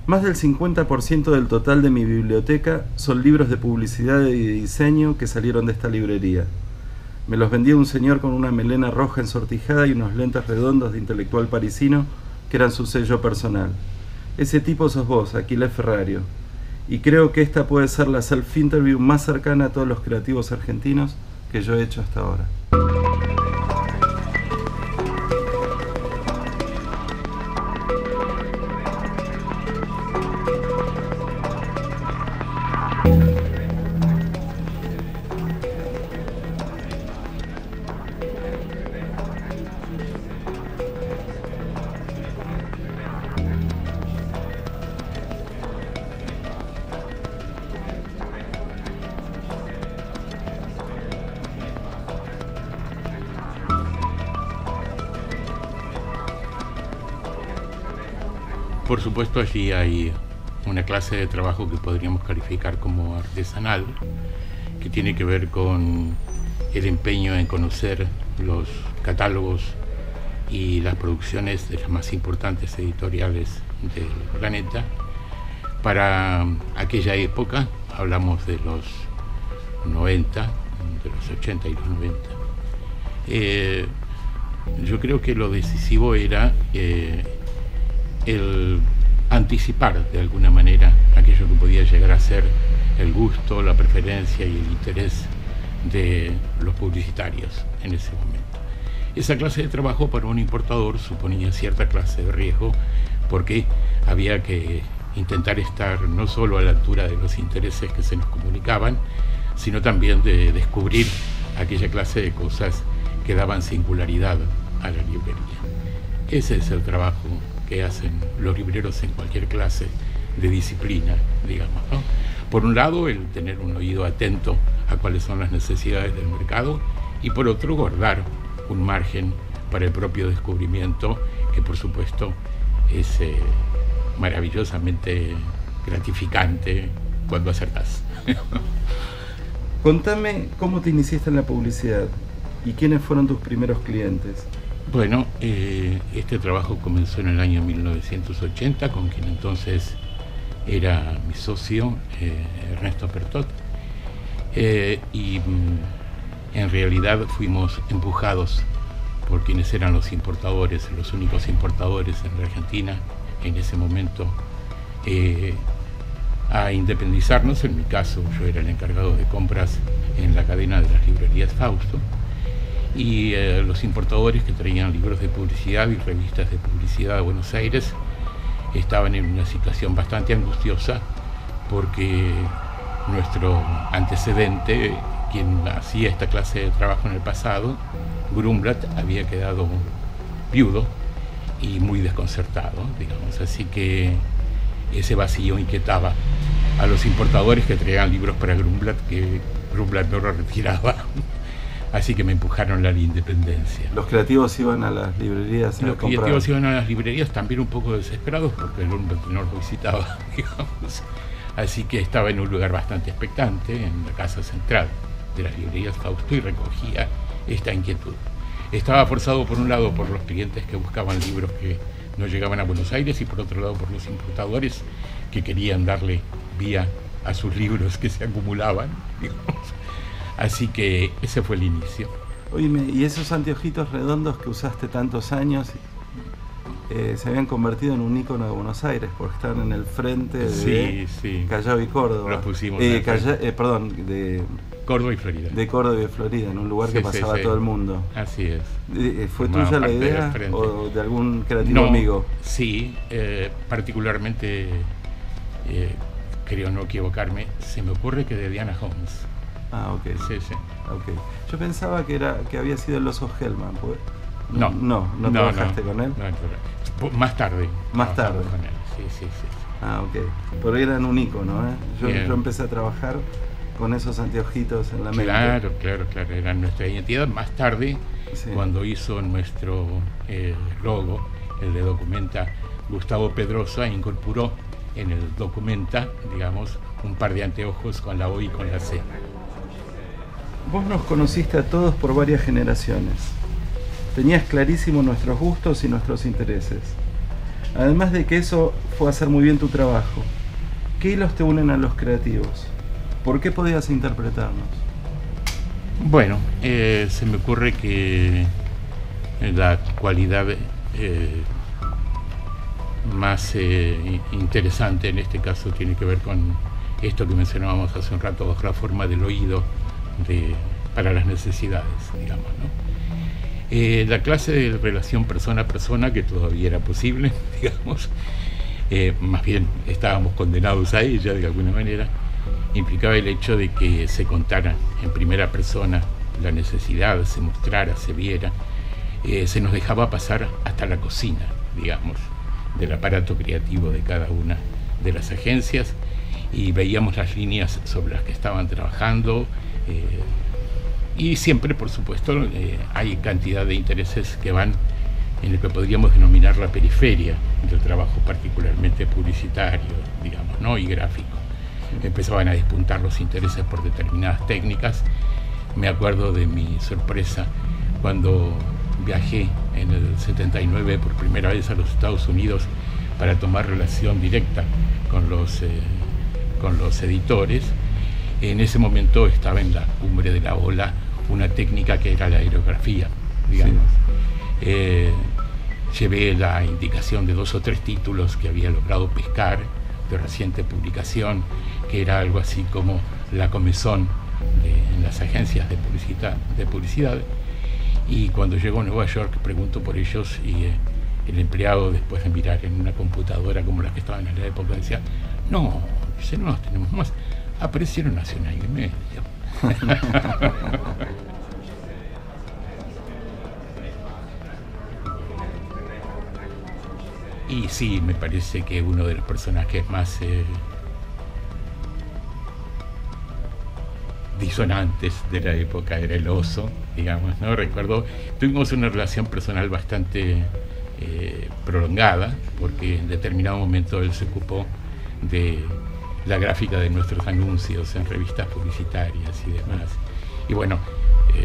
Más del 50% del total de mi biblioteca son libros de publicidad y de diseño que salieron de esta librería. Me los vendía un señor con una melena roja ensortijada y unos lentes redondos de intelectual parisino que eran su sello personal. Ese tipo sos vos, Aquiles Ferrario. Y creo que esta puede ser la self-interview más cercana a todos los creativos argentinos que yo he hecho hasta ahora. Por supuesto, allí hay una clase de trabajo que podríamos calificar como artesanal, que tiene que ver con el empeño en conocer los catálogos y las producciones de las más importantes editoriales del planeta. Para aquella época, hablamos de los 90, de los 80 y los 90. Yo creo que lo decisivo era el anticipar de alguna manera aquello que podía llegar a ser el gusto, la preferencia y el interés de los publicitarios en ese momento. Esa clase de trabajo para un importador suponía cierta clase de riesgo, porque había que intentar estar no solo a la altura de los intereses que se nos comunicaban, sino también de descubrir aquella clase de cosas que daban singularidad a la librería. Ese es el trabajo que hacen los libreros en cualquier clase de disciplina, digamos, ¿no? Por un lado, el tener un oído atento a cuáles son las necesidades del mercado, y por otro, guardar un margen para el propio descubrimiento, que por supuesto es maravillosamente gratificante cuando acertás. Contame cómo te iniciaste en la publicidad y quiénes fueron tus primeros clientes. Bueno, este trabajo comenzó en el año 1980 con quien entonces era mi socio, Ernesto Pertot, y en realidad fuimos empujados por quienes eran los importadores, los únicos importadores en la Argentina en ese momento, a independizarnos. En mi caso, yo era el encargado de compras en la cadena de las librerías Fausto, y los importadores que traían libros de publicidad y revistas de publicidad a Buenos Aires estaban en una situación bastante angustiosa, porque nuestro antecedente, quien hacía esta clase de trabajo en el pasado, Grumblat, había quedado viudo y muy desconcertado, digamos. Así que ese vacío inquietaba a los importadores que traían libros para Grumblat, que Grumblat no lo retiraba. Así que me empujaron a la independencia. ¿Los creativos iban a las librerías a comprar? Los creativos iban a las librerías también un poco desesperados, porque el Grumblat no los visitaba, digamos. Así que estaba en un lugar bastante expectante, en la casa central de las librerías Fausto, y recogía esta inquietud. Estaba forzado por un lado por los clientes que buscaban libros que no llegaban a Buenos Aires, y por otro lado por los importadores que querían darle vía a sus libros que se acumulaban, digamos. Así que ese fue el inicio. Oíme, ¿y esos anteojitos redondos que usaste tantos años se habían convertido en un ícono de Buenos Aires, porque estaban en el frente de Callao y Córdoba? Los pusimos perdón, de Córdoba y Florida. De Córdoba y Florida, en un lugar que pasaba todo el mundo. Así es. ¿Fue tuya la idea o de algún creativo amigo? Sí, particularmente, creo no equivocarme, se me ocurre que de Diana Holmes. Ah, ok. Sí. Okay. Yo pensaba que había sido el oso Hellman. No trabajaste con él. No, más tarde. Más tarde. Con él. Sí. Ah, ok. Pero eran un ícono, ¿eh? Yo empecé a trabajar con esos anteojitos en la mente. Claro, eran nuestra identidad. Más tarde, cuando hizo nuestro logo, el de Documenta, Gustavo Pedrosa incorporó en el Documenta, digamos, un par de anteojos con la O y con la C. Vos nos conociste a todos por varias generaciones. Tenías clarísimo nuestros gustos y nuestros intereses. Además de que eso fue hacer muy bien tu trabajo, ¿qué hilos te unen a los creativos? ¿Por qué podías interpretarnos? Bueno, se me ocurre que la cualidad más interesante en este caso tiene que ver con esto que mencionábamos hace un rato, bajo la forma del oído para las necesidades, digamos, ¿no? La clase de relación persona a persona, que todavía era posible, digamos, más bien estábamos condenados a ella de alguna manera, implicaba el hecho de que se contara en primera persona la necesidad, se mostrara, se viera, se nos dejaba pasar hasta la cocina, digamos, del aparato creativo de cada una de las agencias, y veíamos las líneas sobre las que estaban trabajando, y siempre, por supuesto, hay cantidad de intereses que van en lo que podríamos denominar la periferia del trabajo, particularmente publicitario, digamos, ¿no? Y gráfico. Empezaban a despuntar los intereses por determinadas técnicas. Me acuerdo de mi sorpresa cuando viajé en el 79 por primera vez a los Estados Unidos para tomar relación directa con los editores. En ese momento estaba en la cumbre de la ola una técnica que era la aerografía, digamos. Sí. Llevé la indicación de 2 o 3 títulos que había logrado pescar de reciente publicación, que era algo así como la comezón en las agencias de publicidad. Y cuando llego a Nueva York pregunto por ellos, y el empleado, después de mirar en una computadora como las que estaban en la época, decía: no, dice, no los tenemos más, aparecieron hace un año y medio. Y sí, me parece que uno de los personajes más disonantes de la época era el oso, digamos, ¿no? Recuerdo, tuvimos una relación personal bastante prolongada, porque en determinado momento él se ocupó de la gráfica de nuestros anuncios en revistas publicitarias y demás. Y bueno,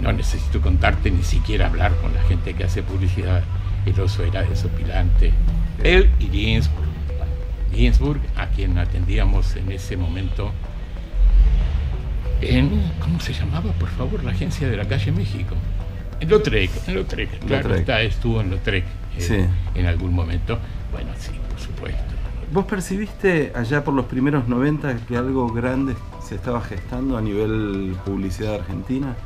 no necesito contarte, ni siquiera hablar con la gente que hace publicidad. El oso era desopilante. Él y Ginsburg, a quien atendíamos en ese momento ¿cómo se llamaba, por favor, la agencia de la calle México? En Lautrec, claro, estuvo en Lautrec sí. En algún momento. Bueno, sí, por supuesto. ¿Vos percibiste allá por los primeros 90 que algo grande se estaba gestando a nivel publicidad argentina?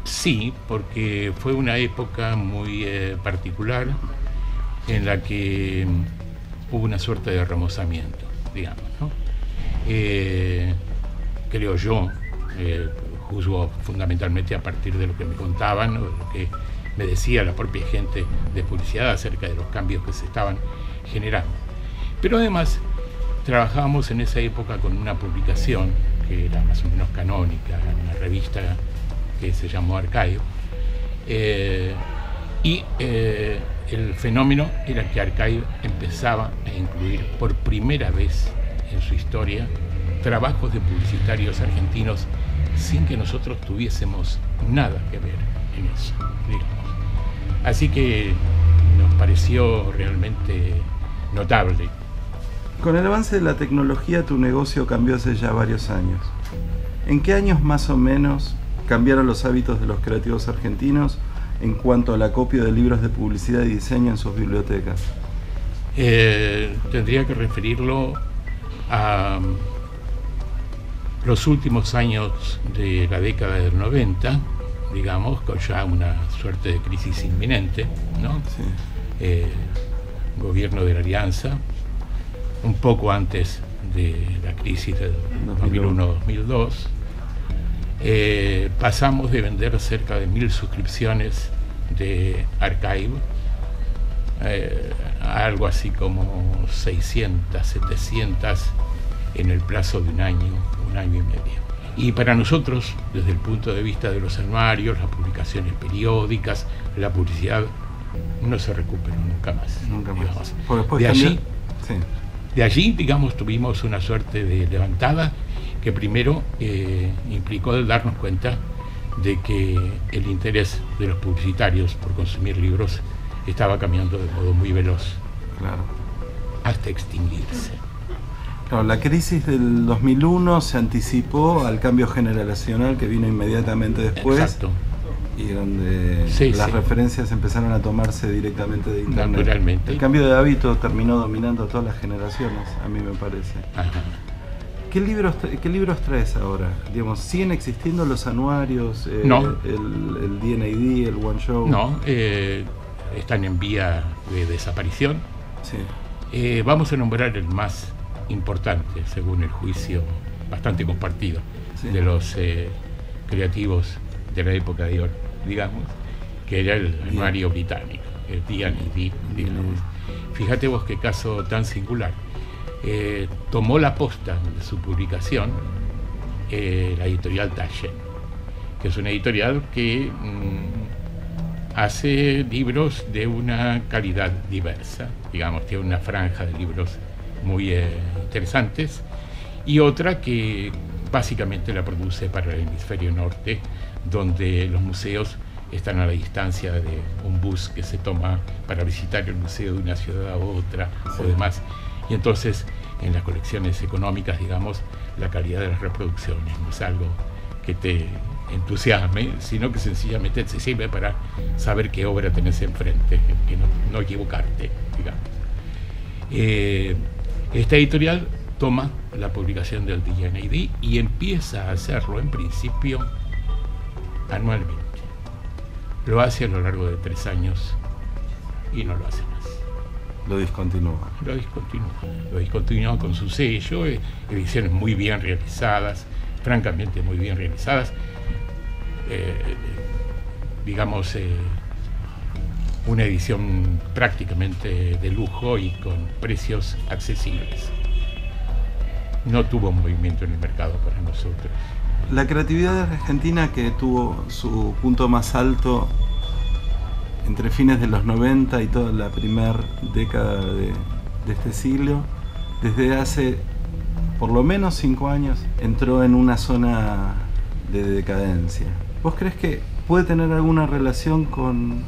Sí, porque fue una época muy particular en la que hubo una suerte de remozamiento, digamos, ¿no? Creo yo, juzgo fundamentalmente a partir de lo que me contaban, o de lo que me decía la propia gente de publicidad acerca de los cambios que se estaban generando. Pero además trabajábamos en esa época con una publicación que era más o menos canónica, una revista que se llamó Archive, y el fenómeno era que Archive empezaba a incluir por primera vez en su historia trabajos de publicitarios argentinos sin que nosotros tuviésemos nada que ver en eso, digamos. Así que nos pareció realmente notable. Con el avance de la tecnología, tu negocio cambió hace ya varios años. ¿En qué años más o menos cambiaron los hábitos de los creativos argentinos en cuanto al acopio de libros de publicidad y diseño en sus bibliotecas? Tendría que referirlo a los últimos años de la década del 90, digamos, con ya una suerte de crisis inminente, ¿no? Sí. Gobierno de la Alianza, un poco antes de la crisis de 2001-2002, pasamos de vender cerca de 1000 suscripciones de Archive a algo así como 600, 700 en el plazo de un año y medio. Y para nosotros, desde el punto de vista de los anuarios, las publicaciones periódicas, la publicidad, no se recuperó nunca más. Nunca más. De allí, digamos, tuvimos una suerte de levantada que primero implicó darnos cuenta de que el interés de los publicitarios por consumir libros estaba cambiando de modo muy veloz. Claro. Hasta extinguirse. Claro, la crisis del 2001 se anticipó al cambio generacional que vino inmediatamente después. Exacto. Y donde las referencias empezaron a tomarse directamente de internet. Naturalmente. El cambio de hábito terminó dominando a todas las generaciones, a mí me parece. Ajá. ¿Qué libros traes ahora? Digamos, ¿siguen existiendo los anuarios, no. el D&AD, el One Show? No, están en vía de desaparición. Sí. Vamos a nombrar el más importante, según el juicio bastante compartido, sí, de los creativos de la época de oro, digamos, que era el anuario británico, el D&AD, digamos. Fíjate vos qué caso tan singular. Tomó la posta de su publicación la editorial Taschen, que es una editorial que hace libros de una calidad diversa, digamos, tiene una franja de libros muy interesantes, y otra que básicamente la produce para el hemisferio norte, donde los museos están a la distancia de un bus que se toma para visitar el museo de una ciudad a otra, sí, o demás. Y entonces, en las colecciones económicas, digamos, la calidad de las reproducciones no es algo que te entusiasme, sino que sencillamente te sirve para saber qué obra tenés enfrente, que no equivocarte, digamos. Esta editorial toma la publicación del D&AD y empieza a hacerlo, en principio, anualmente. Lo hace a lo largo de 3 años y no lo hace más. Lo discontinúa. Lo discontinúa con su sello, ediciones muy bien realizadas, francamente muy bien realizadas, digamos, una edición prácticamente de lujo y con precios accesibles. No tuvo movimiento en el mercado para nosotros. La creatividad argentina, que tuvo su punto más alto entre fines de los 90 y toda la primera década de este siglo, desde hace por lo menos 5 años entró en una zona de decadencia. ¿Vos crees que puede tener alguna relación con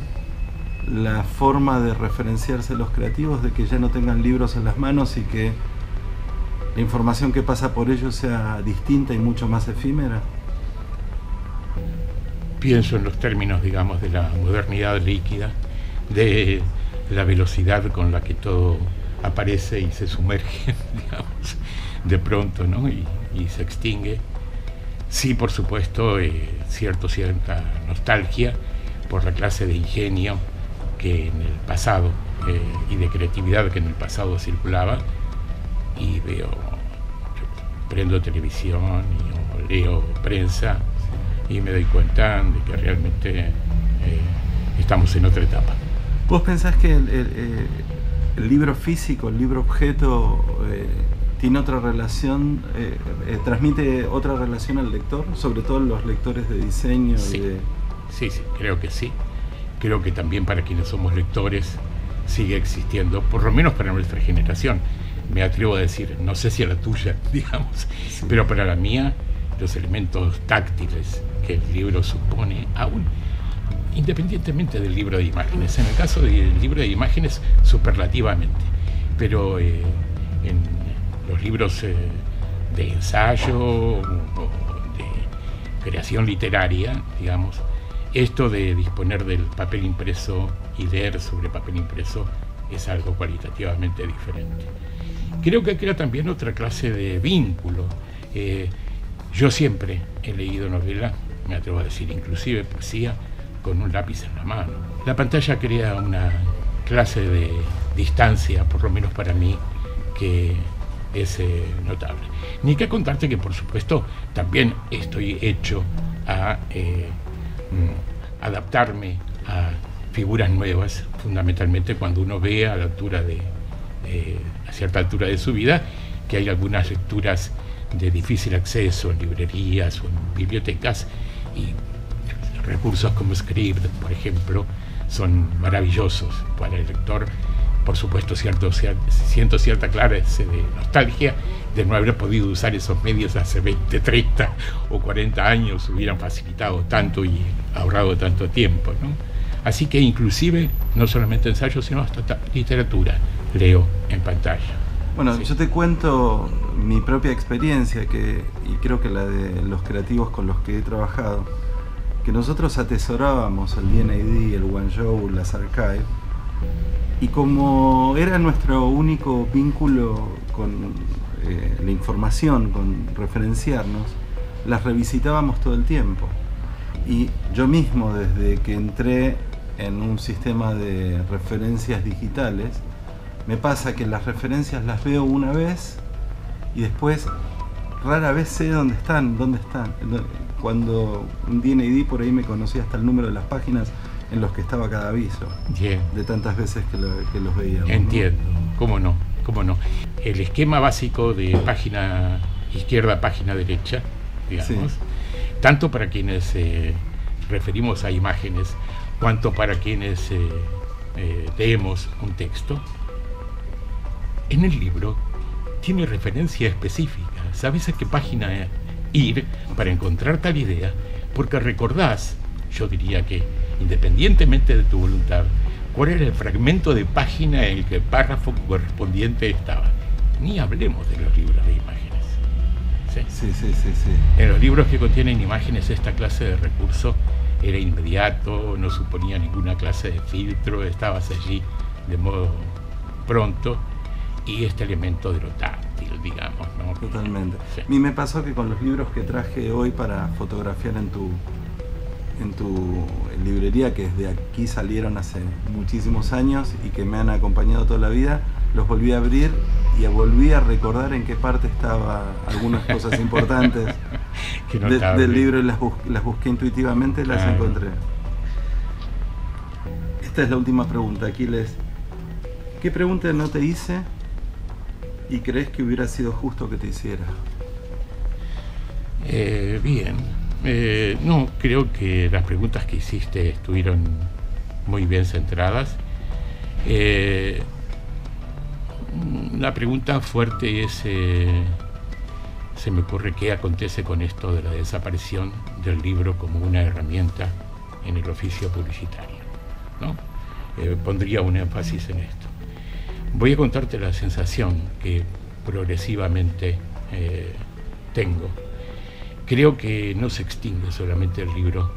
la forma de referenciarse los creativos, de que ya no tengan libros en las manos y que la información que pasa por ellos sea distinta y mucho más efímera? Pienso en los términos, digamos, de la modernidad líquida, de la velocidad con la que todo aparece y se sumerge, digamos, de pronto, ¿no? y se extingue. Sí, por supuesto, cierta nostalgia por la clase de ingenio que en el pasado y de creatividad que en el pasado circulaba, y prendo televisión o leo prensa y me doy cuenta de que realmente estamos en otra etapa. ¿Vos pensás que el libro físico, el libro objeto, tiene otra relación, transmite otra relación al lector, sobre todo los lectores de diseño? Sí, sí, creo que sí. Creo que también para quienes somos lectores sigue existiendo, por lo menos para nuestra generación. Me atrevo a decir, no sé si a la tuya, digamos, sí, pero para la mía, los elementos táctiles que el libro supone, aún independientemente del libro de imágenes, en el caso del libro de imágenes, superlativamente, pero en los libros de ensayo o de creación literaria, digamos, esto de disponer del papel impreso y leer sobre papel impreso es algo cualitativamente diferente. Creo que crea también otra clase de vínculo. Yo siempre he leído novela, me atrevo a decir inclusive poesía, con un lápiz en la mano. La pantalla crea una clase de distancia, por lo menos para mí, que es notable. Ni que contarte que, por supuesto, también estoy hecho a adaptarme a figuras nuevas, fundamentalmente cuando uno ve a cierta altura de su vida que hay algunas lecturas de difícil acceso en librerías o en bibliotecas, y recursos como Scribd, por ejemplo, son maravillosos para el lector. Por supuesto, siento cierta clase de nostalgia de no haber podido usar esos medios hace 20, 30 o 40 años, hubieran facilitado tanto y ahorrado tanto tiempo, ¿no? Así que inclusive, no solamente ensayos, sino hasta literatura, leo en pantalla. Bueno, Sí. yo te cuento mi propia experiencia y creo que la de los creativos con los que he trabajado, que nosotros atesorábamos el DNAD, el Guangzhou, las Archive, y como era nuestro único vínculo con la información, con referenciarnos, las revisitábamos todo el tiempo. Y yo mismo, desde que entré en un sistema de referencias digitales, me pasa que las referencias las veo una vez y después rara vez sé dónde están. Cuando un DNAD por ahí me conocía hasta el número de las páginas en los que estaba cada aviso, Bien. de tantas veces que los veíamos. Entiendo, ¿cómo no? ¿Cómo no? El esquema básico de página izquierda, página derecha, digamos, Sí. tanto para quienes referimos a imágenes, cuanto para quienes leemos un texto, en el libro tiene referencia específica. ¿Sabes a qué página ir para encontrar tal idea? Porque recordás, yo diría que independientemente de tu voluntad, cuál era el fragmento de página en el que el párrafo correspondiente estaba. Ni hablemos de los libros de imágenes. ¿Sí? Sí. En los libros que contienen imágenes, esta clase de recurso era inmediato, no suponía ninguna clase de filtro, estabas allí de modo pronto, y este elemento de lo táctil, digamos, ¿no? Totalmente. Sí. A mí me pasó que con los libros que traje hoy para fotografiar en tu librería, que desde aquí salieron hace muchísimos años y que me han acompañado toda la vida, los volví a abrir y volví a recordar en qué parte estaban algunas cosas importantes del libro, y las busqué intuitivamente y las encontré. Esta es la última pregunta, Aquiles. ¿Qué pregunta no te hice y crees que hubiera sido justo que te hiciera? Bien. No, creo que las preguntas que hiciste estuvieron muy bien centradas. La pregunta fuerte es, se me ocurre qué acontece con esto de la desaparición del libro como una herramienta en el oficio publicitario, ¿no? Pondría un énfasis en esto. Voy a contarte la sensación que progresivamente tengo. Creo que no se extingue solamente el libro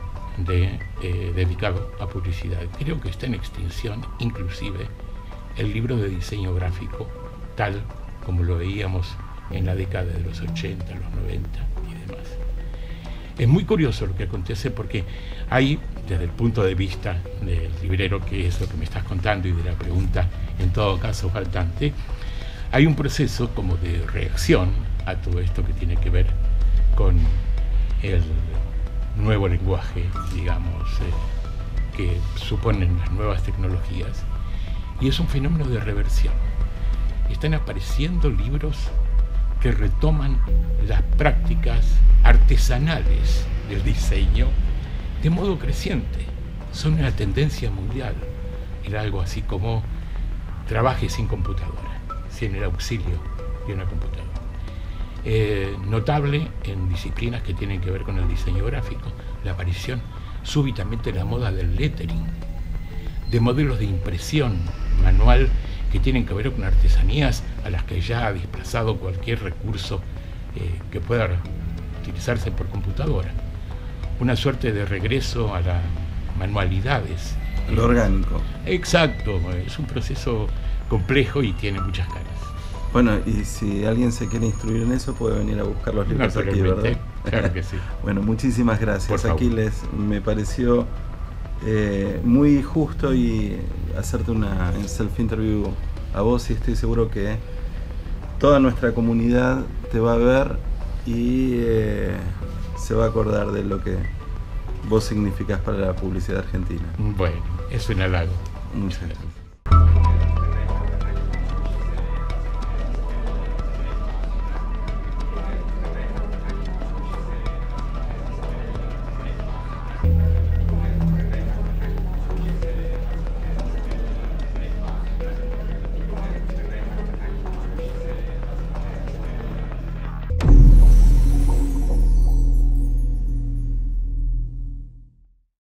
dedicado a publicidad. Creo que está en extinción inclusive el libro de diseño gráfico, tal como lo veíamos en la década de los 80, los 90 y demás. Es muy curioso lo que acontece porque hay, desde el punto de vista del librero, que es lo que me estás contando, y de la pregunta en todo caso faltante, hay un proceso como de reacción a todo esto que tiene que ver con el nuevo lenguaje, digamos, que suponen las nuevas tecnologías, y es un fenómeno de reversión. Están apareciendo libros que retoman las prácticas artesanales del diseño de modo creciente. Son una tendencia mundial. Era algo así como trabaje sin computadora, sin el auxilio de una computadora. Notable en disciplinas que tienen que ver con el diseño gráfico, la aparición súbitamente de la moda del lettering, de modelos de impresión manual que tienen que ver con artesanías a las que ya ha desplazado cualquier recurso que pueda utilizarse por computadora. Una suerte de regreso a las manualidades. Lo orgánico. Exacto, es un proceso complejo y tiene muchas caras. Bueno, y si alguien se quiere instruir en eso, puede venir a buscar los libros aquí, ¿verdad? Claro que sí. Bueno, muchísimas gracias, Por favor. Aquiles. Me pareció muy justo y hacerte una self-interview a vos, y estoy seguro que toda nuestra comunidad te va a ver y se va a acordar de lo que vos significás para la publicidad argentina. Bueno, es un halago. Muchas gracias.